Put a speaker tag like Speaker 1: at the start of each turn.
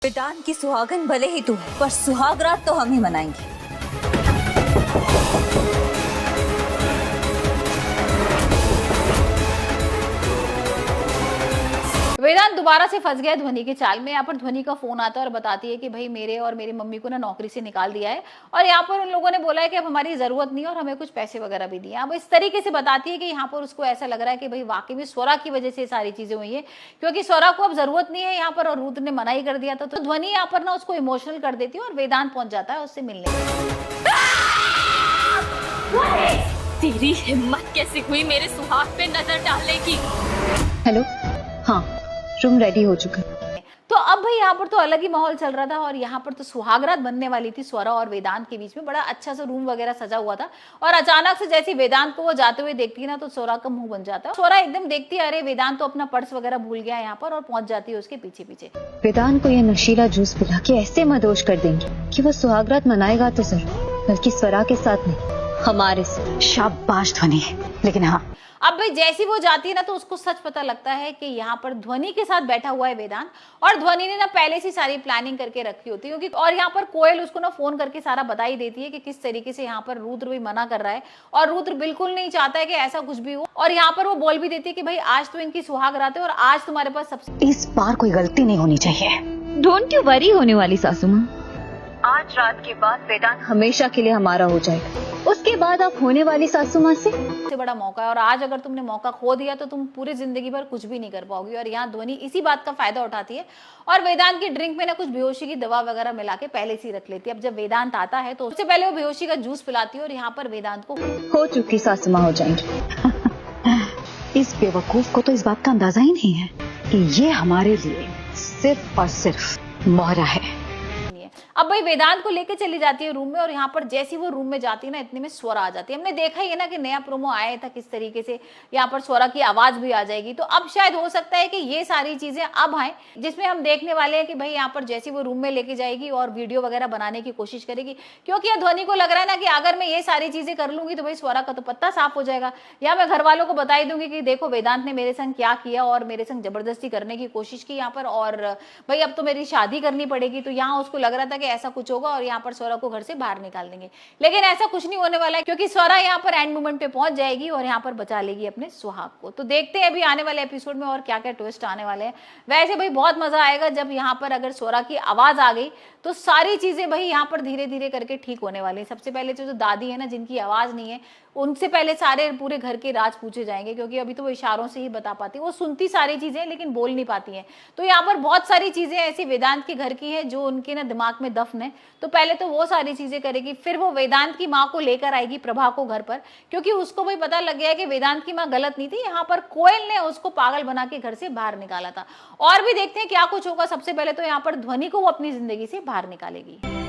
Speaker 1: वेदांत की सुहागन भले ही तू है, पर सुहागरात तो हम ही मनाएंगे।
Speaker 2: वेदांत दोबारा से फंस गया ध्वनि के चाल में। यहाँ पर ध्वनि का फोन आता है और बताती है कि भाई मेरे और मेरी मम्मी को ना नौकरी से निकाल दिया है और यहाँ पर उन लोगों ने बोला है कि अब हमारी जरूरत नहीं है और हमें कुछ पैसे वगैरह भी दिए। अब इस तरीके से बताती है कि यहाँ पर उसको ऐसा लग रहा है कि भाई वाकई में स्वरा की वजह से सारी चीजें हुई है, क्योंकि स्वरा को अब जरूरत नहीं है यहाँ पर और रुद्र ने मना ही कर दिया था। तो ध्वनि यहाँ पर ना उसको इमोशनल कर देती है और वेदांत पहुंच जाता है उससे मिलने।
Speaker 3: तेरी हिम्मत कैसे हुई मेरे सुहाग पे नजर डालने की?
Speaker 4: हेलो, हाँ रूम रेडी हो चुका है।
Speaker 2: तो अब भाई यहाँ पर तो अलग ही माहौल चल रहा था और यहाँ पर तो सुहागरात बनने वाली थी स्वरा और वेदांत के बीच में। बड़ा अच्छा सा रूम वगैरह सजा हुआ था और अचानक से जैसे वेदांत को वो जाते हुए देखती है ना तो स्वरा का मुंह बन जाता है। स्वरा एकदम देखती है अरे वेदांत तो अपना पर्स वगैरह भूल गया यहाँ पर और पहुंच जाती है उसके पीछे पीछे।
Speaker 4: वेदांत को ये नशीला जूस पिला के ऐसे मदहोश कर देंगे कि वो सुहागरात मनाएगा तो जरूर, बल्कि स्वरा के साथ नहीं, हमारे साथ।
Speaker 5: शाबाश ध्वनि। लेकिन हाँ,
Speaker 2: अब भाई जैसी वो जाती है ना तो उसको सच पता लगता है कि यहाँ पर ध्वनि के साथ बैठा हुआ है वेदांत और ध्वनि ने ना पहले से सारी प्लानिंग करके रखी होती है, क्योंकि और यहाँ पर कोयल उसको ना फोन करके सारा बता ही देती है कि किस तरीके से यहाँ पर रुद्र भी मना कर रहा है और रुद्र बिल्कुल नहीं चाहता है कि ऐसा कुछ भी हो। और यहाँ पर वो बोल भी देती है कि भाई आज तो इनकी सुहागरात है और आज तुम्हारे पास सबसे
Speaker 5: इस बार कोई गलती नहीं होनी चाहिए।
Speaker 4: डोंट यू वरी होने वाली सासू माँ, आज रात के बाद वेदांत हमेशा के लिए हमारा हो जाएगा। उसके बाद आप होने वाली सासू माँ से
Speaker 2: बड़ा मौका है और आज अगर तुमने मौका खो दिया तो तुम पूरी जिंदगी भर कुछ भी नहीं कर पाओगी। और यहाँ ध्वनि इसी बात का फायदा उठाती है और वेदांत की ड्रिंक में ना कुछ बेहोशी की दवा वगैरह मिला के पहले से ही रख लेती है। अब जब वेदांत आता है तो उससे पहले वो बेहोशी का जूस पिलाती है और यहाँ पर वेदांत को
Speaker 4: हो चुकी सासू माँ हो जाएंगी।
Speaker 5: इस बेवकूफ को तो इस बात का अंदाजा ही नहीं है कि ये हमारे लिए सिर्फ और सिर्फ मोहरा है।
Speaker 2: अब भाई वेदांत को लेके चली जाती है रूम में और यहाँ पर जैसी वो रूम में जाती है ना इतने में स्वरा आ जाती है। हमने देखा ही है ना कि नया प्रोमो आया था किस तरीके से यहाँ पर स्वरा की आवाज भी आ जाएगी। तो अब शायद हो सकता है कि ये सारी चीजें अब आए जिसमें हम देखने वाले हैं कि भाई यहाँ पर जैसी वो रूम में लेके जाएगी और वीडियो वगैरह बनाने की कोशिश करेगी, क्योंकि ध्वनि को लग रहा है ना कि अगर मैं ये सारी चीजें कर लूंगी तो भाई स्वरा का तो पत्ता साफ हो जाएगा। या मैं घर वालों को बता ही दूंगी कि देखो वेदांत ने मेरे संग क्या किया और मेरे संग जबरदस्ती करने की कोशिश की यहाँ पर, और भाई अब तो मेरी शादी करनी पड़ेगी। तो यहाँ उसको लग रहा था कि ऐसा कुछ होगा और यहाँ पर स्वरा को घर से बाहर निकाल देंगे, लेकिन ऐसा कुछ नहीं होने वाला है क्योंकि स्वरा यहाँ पर एंड मोमेंट पे पहुंच जाएगी और यहाँ पर बचा लेगी अपने सुहाग को। तो देखते हैं अभी आने वाले एपिसोड में और क्या क्या ट्विस्ट आने वाले हैं। वैसे भाई बहुत मजा आएगा जब यहाँ पर अगर स्वरा की आवाज आ गई तो सारी चीजें भाई यहाँ पर धीरे धीरे करके ठीक होने वाली है। सबसे पहले जो दादी है ना जिनकी आवाज नहीं है उनसे पहले सारे पूरे घर के राज पूछे जाएंगे, क्योंकि अभी तो वो इशारों से ही बता पाती है, वो सुनती सारी चीजें लेकिन बोल नहीं पाती हैं। तो यहाँ पर बहुत सारी चीजें ऐसी वेदांत के घर की है जो उनके ना दिमाग में दफन है। तो पहले तो वो सारी चीजें करेगी, फिर वो वेदांत की माँ को लेकर आएगी प्रभा को घर पर, क्योंकि उसको भी पता लग गया है कि वेदांत की माँ गलत नहीं थी, यहाँ पर कोयल ने उसको पागल बना के घर से बाहर निकाला था। और भी देखते हैं क्या कुछ होगा। सबसे पहले तो यहाँ पर ध्वनि को वो अपनी जिंदगी से बाहर निकालेगी।